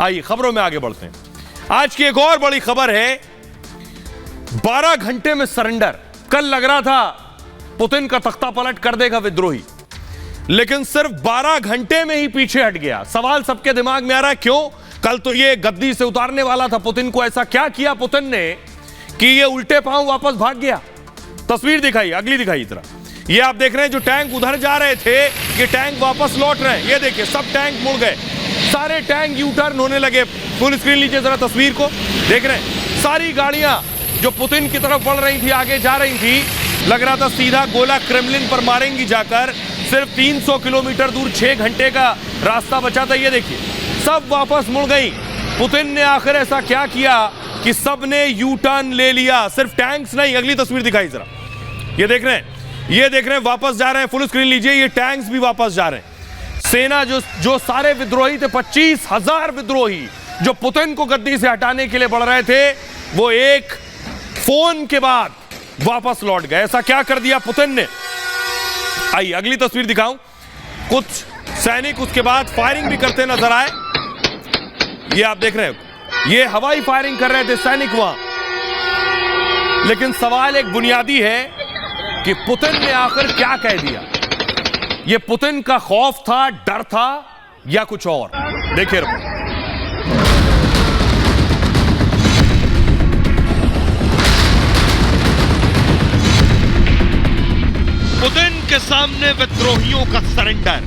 आइए खबरों में आगे बढ़ते हैं। आज की एक और बड़ी खबर है, 12 घंटे में सरेंडर। कल लग रहा था पुतिन का तख्ता पलट कर देगा विद्रोही, लेकिन सिर्फ 12 घंटे में ही पीछे हट गया। सवाल सबके दिमाग में आ रहा है, क्यों? कल तो ये गद्दी से उतारने वाला था पुतिन को, ऐसा क्या किया पुतिन ने कि ये उल्टे पांव वापस भाग गया? तस्वीर दिखाई, अगली दिखाई जरा। ये आप देख रहे हैं जो टैंक उधर जा रहे थे, ये टैंक वापस लौट रहे हैं। ये देखिए सब टैंक मुड़ गए, सारे टैंक यू टर्न होने लगे। फुल स्क्रीन लीजिए जरा तस्वीर को, देख रहे हैं सारी गाड़ियां जो पुतिन की तरफ बढ़ रही थी, आगे जा रही थी, लग रहा था सीधा गोला क्रेमलिन पर मारेंगी जाकर। सिर्फ 300 किलोमीटर दूर 6 घंटे का रास्ता बचा था। ये देखिए सब वापस मुड़ गई। पुतिन ने आखिर ऐसा क्या किया कि सब ने यू टर्न ले लिया? सिर्फ टैंक्स नहीं, अगली तस्वीर दिखाई जरा। ये देख रहे हैं, ये देख रहे हैं वापस जा रहे हैं। फुल स्क्रीन लीजिए, ये टैंक्स भी वापस जा रहे हैं। सेना जो सारे विद्रोही थे, 25,000 विद्रोही जो पुतिन को गद्दी से हटाने के लिए बढ़ रहे थे, वो एक फोन के बाद वापस लौट गए। ऐसा क्या कर दिया पुतिन ने? आइए अगली तस्वीर दिखाऊं। कुछ सैनिक उसके बाद फायरिंग भी करते नजर आए। ये आप देख रहे हैं, ये हवाई फायरिंग कर रहे थे सैनिक वहां। लेकिन सवाल एक बुनियादी है कि पुतिन ने आखिर क्या कह दिया? ये पुतिन का खौफ था, डर था, या कुछ और? देखिए पुतिन के सामने विद्रोहियों का सरेंडर।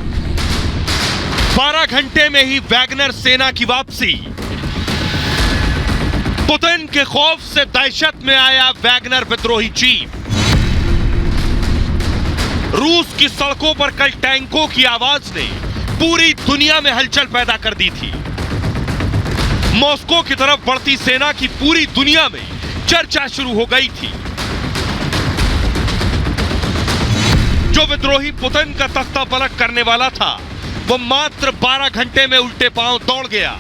12 घंटे में ही वैगनर सेना की वापसी। पुतिन के खौफ से दहशत में आया वैगनर विद्रोही चीफ। रूस की सड़कों पर कल टैंकों की आवाज ने पूरी दुनिया में हलचल पैदा कर दी थी। मॉस्को की तरफ बढ़ती सेना की पूरी दुनिया में चर्चा शुरू हो गई थी। जो विद्रोही पुतिन का तख्ता पलट करने वाला था, वो मात्र 12 घंटे में उल्टे पांव दौड़ गया।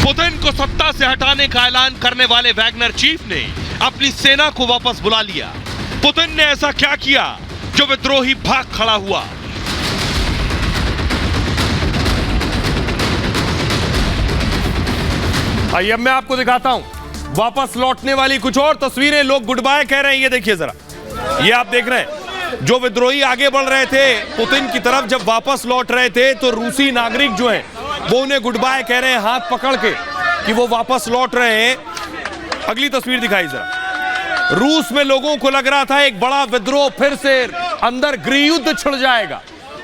पुतिन को सत्ता से हटाने का ऐलान करने वाले वैगनर चीफ ने अपनी सेना को वापस बुला लिया। पुतिन ने ऐसा क्या किया जो विद्रोही भाग खड़ा हुआ? आइए अब मैं आपको दिखाता हूं वापस लौटने वाली कुछ और तस्वीरें। लोग गुड बाय कह रहे हैं, ये देखिए जरा। ये आप देख रहे हैं जो विद्रोही आगे बढ़ रहे थे पुतिन की तरफ, जब वापस लौट रहे थे तो रूसी नागरिक जो हैं वो उन्हें गुड बाय कह रहे हैं हाथ पकड़ के कि वो वापस लौट रहे हैं। अगली तस्वीर दिखाई जरा। रूस में लोगों को लग रहा था एक बड़ा विद्रोह, फिर से अंदर गृह युद्ध छिड़ जाएगा।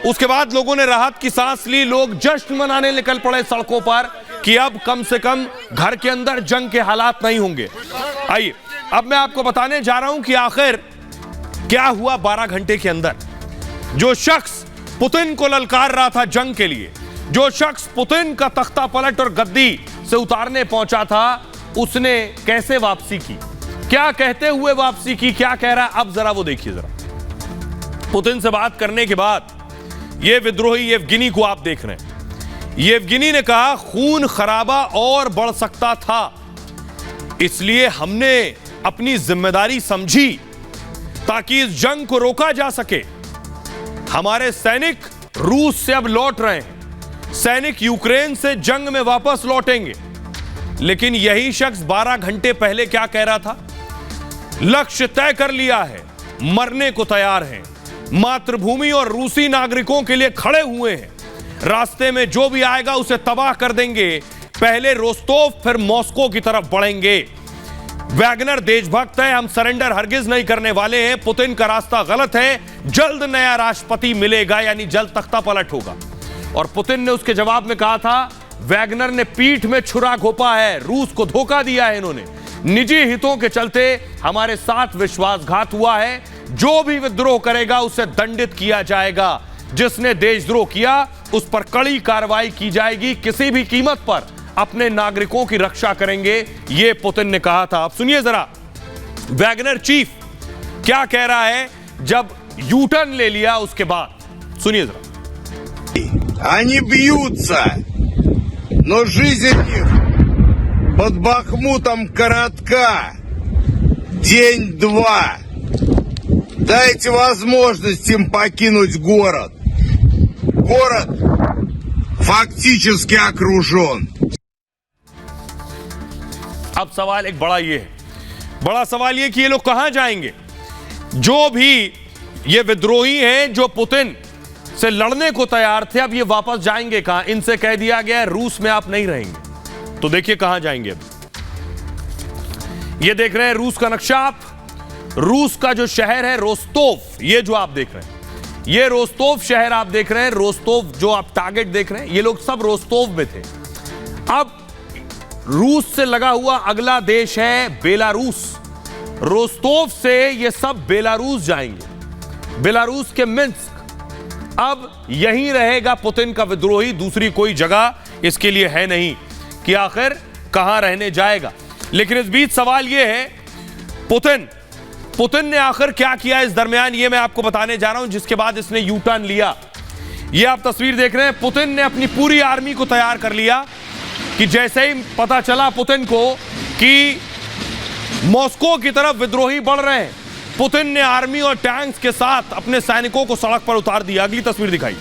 उसके बाद लोगों ने राहत की सांस ली। लोग जश्न मनाने निकल पड़े सड़कों पर कि अब कम से कम घर के अंदर जंग के हालात नहीं होंगे। आइए अब मैं आपको बताने जा रहा हूं कि आखिर क्या हुआ 12 घंटे के अंदर। जो शख्स पुतिन को ललकार रहा था जंग के लिए, जो शख्स पुतिन का तख्ता पलट और गद्दी से उतारने पहुंचा था, उसने कैसे वापसी की, क्या कहते हुए वापसी की, क्या कह रहा है, अब जरा वो देखिए जरा। पुतिन से बात करने के बाद ये विद्रोही येवगिनी को आप देख रहे हैं। येवगिनी ने कहा खून खराबा और बढ़ सकता था, इसलिए हमने अपनी जिम्मेदारी समझी ताकि इस जंग को रोका जा सके। हमारे सैनिक रूस से अब लौट रहे हैं, सैनिक यूक्रेन से जंग में वापस लौटेंगे। लेकिन यही शख्स 12 घंटे पहले क्या कह रहा था? लक्ष्य तय कर लिया है, मरने को तैयार हैं, मातृभूमि और रूसी नागरिकों के लिए खड़े हुए हैं। रास्ते में जो भी आएगा उसे तबाह कर देंगे। पहले रोस्तोव फिर मॉस्को की तरफ बढ़ेंगे। वैगनर देशभक्त है, हम सरेंडर हरगिज नहीं करने वाले हैं। पुतिन का रास्ता गलत है, जल्द नया राष्ट्रपति मिलेगा, यानी जल्द तख्ता पलट होगा। और पुतिन ने उसके जवाब में कहा था वैगनर ने पीठ में छुरा घोंपा है, रूस को धोखा दिया है इन्होंने, निजी हितों के चलते हमारे साथ विश्वासघात हुआ है। जो भी विद्रोह करेगा उसे दंडित किया जाएगा, जिसने देशद्रोह किया उस पर कड़ी कार्रवाई की जाएगी, किसी भी कीमत पर अपने नागरिकों की रक्षा करेंगे, ये पुतिन ने कहा था। अब सुनिए जरा वैगनर चीफ क्या कह रहा है जब यू टर्न ले लिया उसके बाद, सुनिए जरा। Они бьются, но жизнь их под Бахмутом коротка. День-два. Дайте возможность им покинуть город. Город фактически окружен. अब सवाल एक बड़ा ये है, बड़ा सवाल ये कि ये लोग कहां जाएंगे? जो भी ये विद्रोही हैं जो पुतिन से लड़ने को तैयार थे, अब ये वापस जाएंगे कहां? इनसे कह दिया गया है रूस में आप नहीं रहेंगे, तो देखिए कहां जाएंगे। अब ये देख रहे हैं रूस का नक्शा आप, रूस का जो शहर है रोस्तोव, ये जो आप देख रहे हैं, ये रोस्तोव शहर आप देख रहे हैं, रोस्तोव जो आप टारगेट देख रहे हैं, ये लोग सब रोस्तोव में थे। अब रूस से लगा हुआ अगला देश है बेलारूस, रोस्तोव से ये सब बेलारूस जाएंगे, बेलारूस के मिन्स्क। अब यहीं रहेगा पुतिन का विद्रोही, दूसरी कोई जगह इसके लिए है नहीं कि आखिर कहां रहने जाएगा। लेकिन इस बीच सवाल यह है, पुतिन ने आखिर क्या किया इस दरमियान, ये मैं आपको बताने जा रहा हूं, जिसके बाद इसने यू टर्न लिया। ये आप तस्वीर देख रहे हैं, पुतिन ने अपनी पूरी आर्मी को तैयार कर लिया कि जैसे ही पता चला पुतिन को कि मॉस्को की तरफ विद्रोही बढ़ रहे हैं, पुतिन ने आर्मी और टैंक्स के साथ अपने सैनिकों को सड़क पर उतार दिया। अगली तस्वीर दिखाई।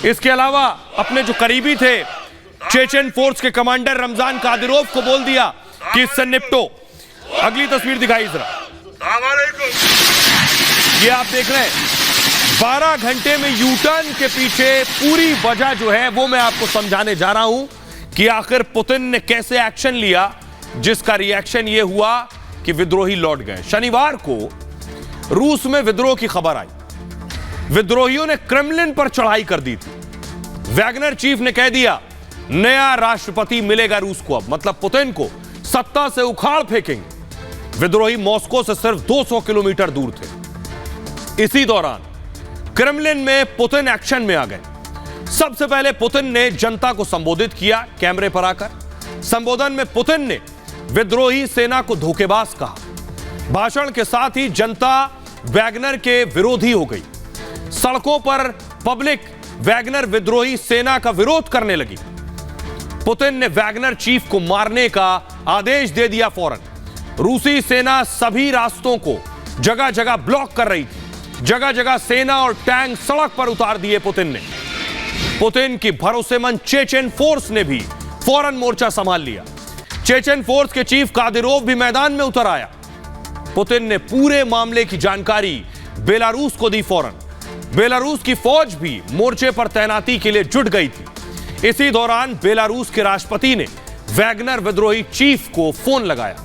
इसके अलावा अपने जो करीबी थे चेचन फोर्स के कमांडर रमजान कादिरोव को बोल दिया कि इससे निपटो। अगली तस्वीर दिखाई जरा। ये आप देख रहे हैं 12 घंटे में यू टर्न के पीछे पूरी वजह जो है वो मैं आपको समझाने जा रहा हूं कि आखिर पुतिन ने कैसे एक्शन लिया, जिसका रिएक्शन ये हुआ कि विद्रोही लौट गए। शनिवार को रूस में विद्रोह की खबर आई, विद्रोहियों ने क्रेमलिन पर चढ़ाई कर दी थी। वैगनर चीफ ने कह दिया नया राष्ट्रपति मिलेगा रूस को, अब मतलब पुतिन को सत्ता से उखाड़ फेंकेंगे। विद्रोही मॉस्को से सिर्फ 200 किलोमीटर दूर थे। इसी दौरान क्रेमलिन में पुतिन एक्शन में आ गए। सबसे पहले पुतिन ने जनता को संबोधित किया कैमरे पर आकर। संबोधन में पुतिन ने विद्रोही सेना को धोखेबाज कहा। भाषण के साथ ही जनता वैगनर के विरोधी हो गई। सड़कों पर पब्लिक वैगनर विद्रोही सेना का विरोध करने लगी। पुतिन ने वैगनर चीफ को मारने का आदेश दे दिया फौरन। रूसी सेना सभी रास्तों को जगह जगह ब्लॉक कर रही थी। जगह जगह सेना और टैंक सड़क पर उतार दिए पुतिन ने। पुतिन की भरोसेमंद चेचन फोर्स ने भी फौरन मोर्चा संभाल लिया। चेचन फोर्स के चीफ कादिरोव भी मैदान में उतर आया। पुतिन ने पूरे मामले की जानकारी बेलारूस को दी फौरन। बेलारूस की फौज भी मोर्चे पर तैनाती के लिए जुट गई थी। इसी दौरान बेलारूस के राष्ट्रपति ने वैगनर विद्रोही चीफ को फोन लगाया।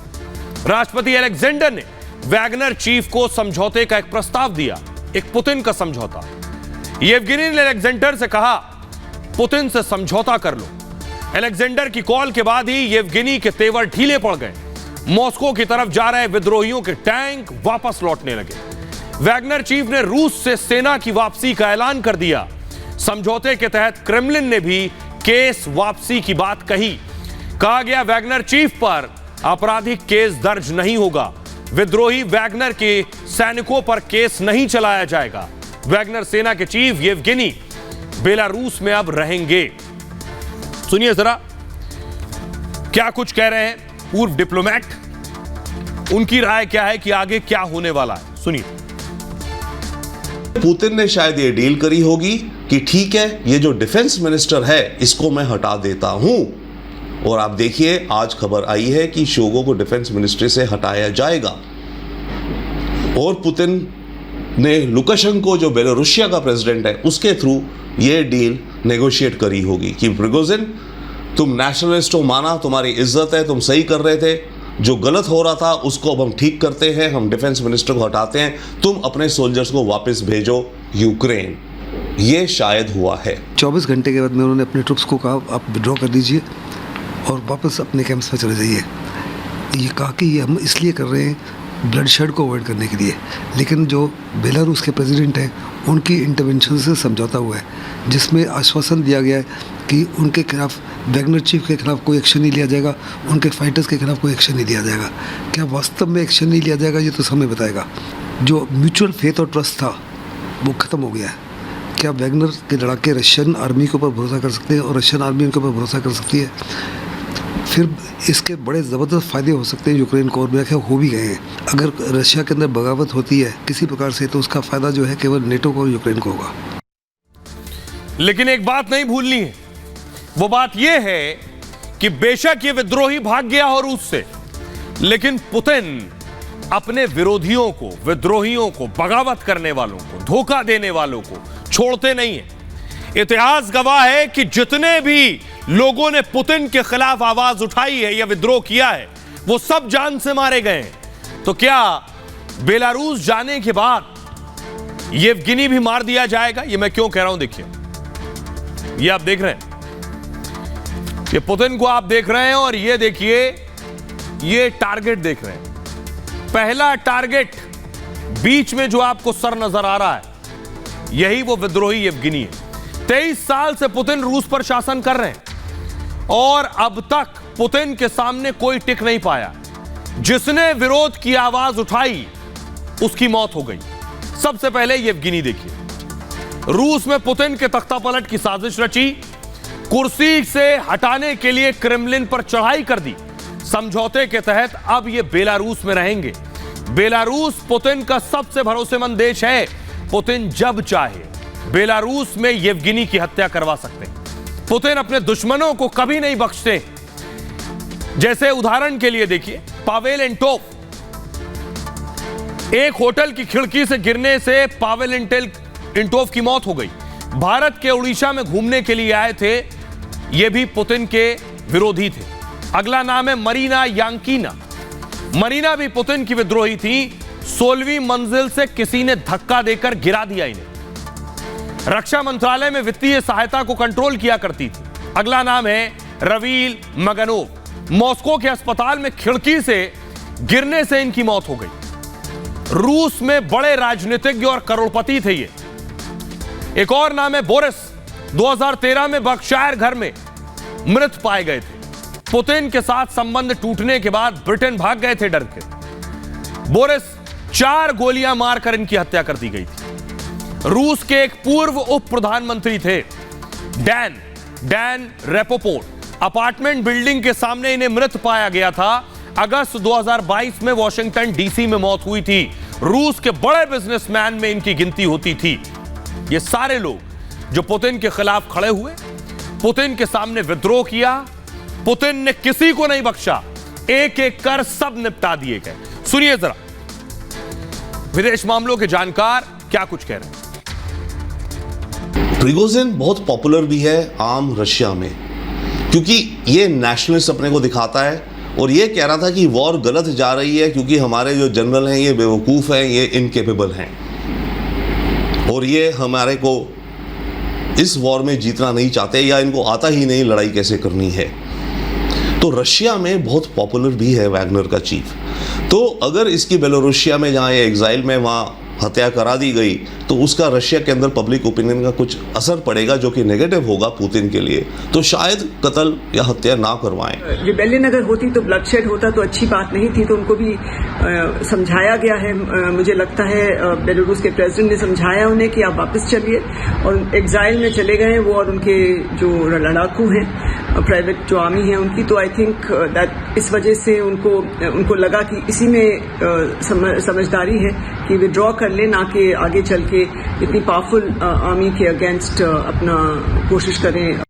राष्ट्रपति अलेक्जेंडर ने वैगनर चीफ को समझौते का एक प्रस्ताव दिया, एक पुतिन का समझौता। येवगेनी ने अलेक्जेंडर से कहा पुतिन से समझौता कर लो। अलेक्जेंडर की कॉल के बाद ही येवगेनी के तेवर ढीले पड़ गए। मॉस्को की तरफ जा रहे विद्रोहियों के टैंक वापस लौटने लगे। वैगनर चीफ ने रूस से सेना की वापसी का ऐलान कर दिया। समझौते के तहत क्रेमलिन ने भी केस वापसी की बात कही। कहा गया वैगनर चीफ पर आपराधिक केस दर्ज नहीं होगा। विद्रोही वैगनर के सैनिकों पर केस नहीं चलाया जाएगा। वैगनर सेना के चीफ येवगेनी बेलारूस में अब रहेंगे। सुनिए जरा क्या कुछ कह रहे हैं पूर्व डिप्लोमेट, उनकी राय क्या है कि आगे क्या होने वाला है, सुनिए। पुतिन ने शायद ये डील करी होगी कि ठीक है ये जो डिफेंस मिनिस्टर है इसको मैं हटा देता हूं, और आप देखिए आज खबर आई है कि शोइगु को डिफेंस मिनिस्ट्री से हटाया जाएगा। और पुतिन ने लुकाशेंको जो बेलारूसिया का प्रेसिडेंट है उसके थ्रू ये डील नेगोशिएट करी होगी कि प्रिगोजिन तुम नेशनलिस्ट हो, माना तुम्हारी इज्जत है, तुम सही कर रहे थे, जो गलत हो रहा था उसको अब हम ठीक करते हैं, हम डिफेंस मिनिस्टर को हटाते हैं, तुम अपने सोल्जर्स को वापस भेजो यूक्रेन। ये शायद हुआ है। 24 घंटे के बाद में उन्होंने अपने ट्रुप्स को कहा आप विड्रॉ कर दीजिए और वापस अपने कैंप्स में चले जाइए। ये कहा कि ये हम इसलिए कर रहे हैं ब्लड शेड को अवॉइड करने के लिए। लेकिन जो बेलारूस के प्रेसिडेंट हैं उनकी इंटरवेंशन से समझौता हुआ है, जिसमें आश्वासन दिया गया है कि उनके खिलाफ वैगनर चीफ के खिलाफ कोई एक्शन नहीं लिया जाएगा, उनके फाइटर्स के खिलाफ कोई एक्शन नहीं लिया जाएगा। क्या वास्तव में एक्शन नहीं लिया जाएगा ये तो समय बताएगा। जो म्यूचुअल फेथ और ट्रस्ट था वो ख़त्म हो गया है। क्या वैगनर के लड़ाके रशियन आर्मी के ऊपर भरोसा कर सकते हैं और रशियन आर्मी उनके ऊपर भरोसा कर सकती है? फिर इसके बड़े ज़बरदस्त फ़ायदे हो सकते हैं यूक्रेन को, और मेरा ख्याल हो भी गए हैं। अगर रशिया के अंदर बगावत होती है किसी प्रकार से तो उसका फ़ायदा जो है केवल नेटो को और यूक्रेन को होगा। लेकिन एक बात नहीं भूलनी है, वो बात यह है कि बेशक ये विद्रोही भाग गया हो रूस से, लेकिन पुतिन अपने विरोधियों को, विद्रोहियों को, बगावत करने वालों को, धोखा देने वालों को छोड़ते नहीं है। इतिहास गवाह है कि जितने भी लोगों ने पुतिन के खिलाफ आवाज उठाई है या विद्रोह किया है, वो सब जान से मारे गए हैं। तो क्या बेलारूस जाने के बाद येवगिनी भी मार दिया जाएगा? ये मैं क्यों कह रहा हूं, देखिए, ये आप देख रहे हैं, ये पुतिन को आप देख रहे हैं, और ये देखिए, ये टारगेट देख रहे हैं। पहला टारगेट बीच में जो आपको सर नजर आ रहा है, यही वो विद्रोही येवगिनी है। 23 साल से पुतिन रूस पर शासन कर रहे हैं और अब तक पुतिन के सामने कोई टिक नहीं पाया। जिसने विरोध की आवाज उठाई उसकी मौत हो गई। सबसे पहले येवगिनी देखिए, रूस में पुतिन के तख्तापलट की साजिश रची, कुर्सी से हटाने के लिए क्रेमलिन पर चढ़ाई कर दी। समझौते के तहत अब ये बेलारूस में रहेंगे। बेलारूस पुतिन का सबसे भरोसेमंद देश है। पुतिन जब चाहे बेलारूस में येवगिनी की हत्या करवा सकते हैं। पुतिन अपने दुश्मनों को कभी नहीं बख्शते। जैसे उदाहरण के लिए देखिए, पावेल एंटोफ, एक होटल की खिड़की से गिरने से पावेल एंटोफ की मौत हो गई। भारत के उड़ीसा में घूमने के लिए आए थे, ये भी पुतिन के विरोधी थे। अगला नाम है मरीना यांकीना। मरीना भी पुतिन की विद्रोही थी। 16वीं मंजिल से किसी ने धक्का देकर गिरा दिया इन्हें। रक्षा मंत्रालय में वित्तीय सहायता को कंट्रोल किया करती थी। अगला नाम है रवील मगनोव। मॉस्को के अस्पताल में खिड़की से गिरने से इनकी मौत हो गई। रूस में बड़े राजनीतिज्ञ और करोड़पति थे ये। एक और नाम है बोरिस। 2013 में बर्कशायर घर में मृत पाए गए थे। पुतिन के साथ संबंध टूटने के बाद ब्रिटेन भाग गए थे डर के। बोरिस 4 गोलियां मारकर इनकी हत्या कर दी गई थी। रूस के एक पूर्व उप प्रधानमंत्री थे, डैन रेपोपोर्ट। अपार्टमेंट बिल्डिंग के सामने इन्हें मृत पाया गया था। अगस्त 2022 में वॉशिंगटन डीसी में मौत हुई थी। रूस के बड़े बिजनेसमैन में इनकी गिनती होती थी। ये सारे लोग जो पुतिन के खिलाफ खड़े हुए, पुतिन के सामने विद्रोह किया, पुतिन ने किसी को नहीं बख्शा, एक एक कर सब निपटा दिए गए। सुनिए जरा विदेश मामलों के जानकार क्या कुछ कह रहे हैं। प्रिगोजिन बहुत पॉपुलर भी है आम रशिया में, क्योंकि ये नेशनलिस्ट अपने को दिखाता है और ये कह रहा था कि वॉर गलत जा रही है क्योंकि हमारे जो जनरल हैं ये बेवकूफ़ हैं, ये इनकेपेबल हैं और ये हमारे को इस वॉर में जीतना नहीं चाहते या इनको आता ही नहीं लड़ाई कैसे करनी है। तो रशिया में बहुत पॉपुलर भी है वैगनर का चीफ। तो अगर इसकी बेलोरूसिया में जहाँ ये एग्जाइल में वहाँ हत्या करा दी गई तो उसका रशिया के अंदर पब्लिक ओपिनियन का कुछ असर पड़ेगा जो कि नेगेटिव होगा पुतिन के लिए। तो शायद कत्ल या हत्या ना करवाएं। रिबेलियन अगर होती तो ब्लडशेड होता तो अच्छी बात नहीं थी। तो उनको भी समझाया गया है। मुझे लगता है बेलारूस के प्रेसिडेंट ने समझाया उन्हें कि आप वापस चलिए, और एग्जाइल में चले गए वो और उनके जो लड़ाकू हैं, प्राइवेट जो आर्मी है उनकी। तो आई थिंक दैट इस वजह से उनको लगा कि इसी में समझदारी है कि विड्रॉ कर ले, ना कि आगे चल के इतनी पावरफुल आर्मी के अगेंस्ट अपना कोशिश करें।